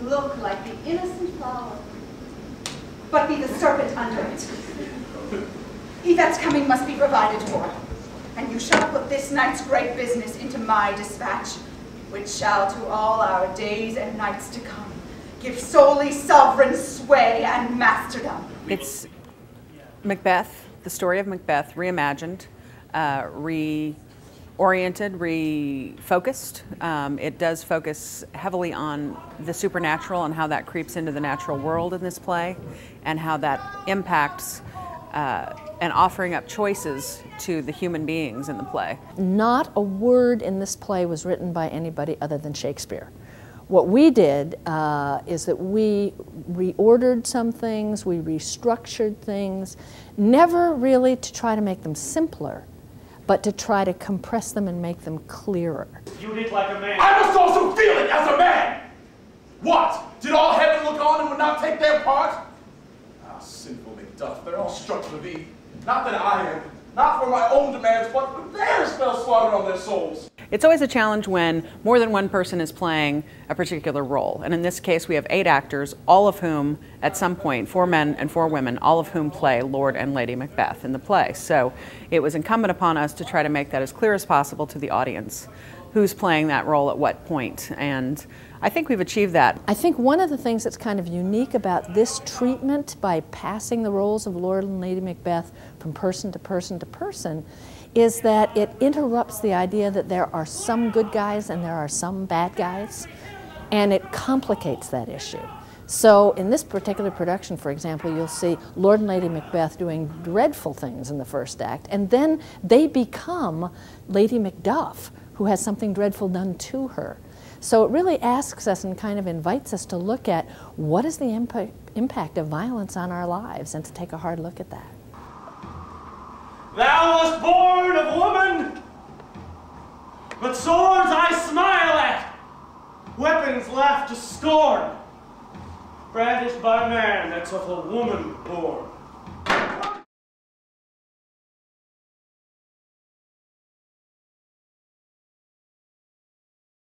look like the innocent flower, but be the serpent under it. Yvette's coming must be provided for, and you shall put this night's great business into my dispatch, which shall to all our days and nights to come give solely sovereign sway and masterdom. It's Macbeth, the story of Macbeth, reimagined, reoriented, refocused. It does focus heavily on the supernatural and how that creeps into the natural world in this play, and how that impacts and offering up choices to the human beings in the play. Not a word in this play was written by anybody other than Shakespeare. What we did is that we reordered some things, we restructured things, never really to try to make them simpler, but to try to compress them and make them clearer. You did like a man. I must also feel it as a man! What? Did all heaven look on and would not take their part? Ah, sinful Macduff, they're all struck for thee. Not that I am, not for my own demands, but for theirs fell slaughtered on their souls. It's always a challenge when more than one person is playing a particular role. And in this case, we have 8 actors, all of whom, at some point, 4 men and 4 women, all of whom play Lord and Lady Macbeth in the play. So it was incumbent upon us to try to make that as clear as possible to the audience, who's playing that role at what point. And I think we've achieved that. I think one of the things that's kind of unique about this treatment, by passing the roles of Lord and Lady Macbeth from person to person to person, is that it interrupts the idea that there are some good guys and there are some bad guys, and it complicates that issue. So in this particular production, for example, you'll see Lord and Lady Macbeth doing dreadful things in the first act, and then they become Lady Macduff, who has something dreadful done to her. So it really asks us and kind of invites us to look at what is the impact of violence on our lives, and to take a hard look at that. Thou wast born of woman, but swords I smile at, weapons laugh to scorn, brandished by man that's of a woman born.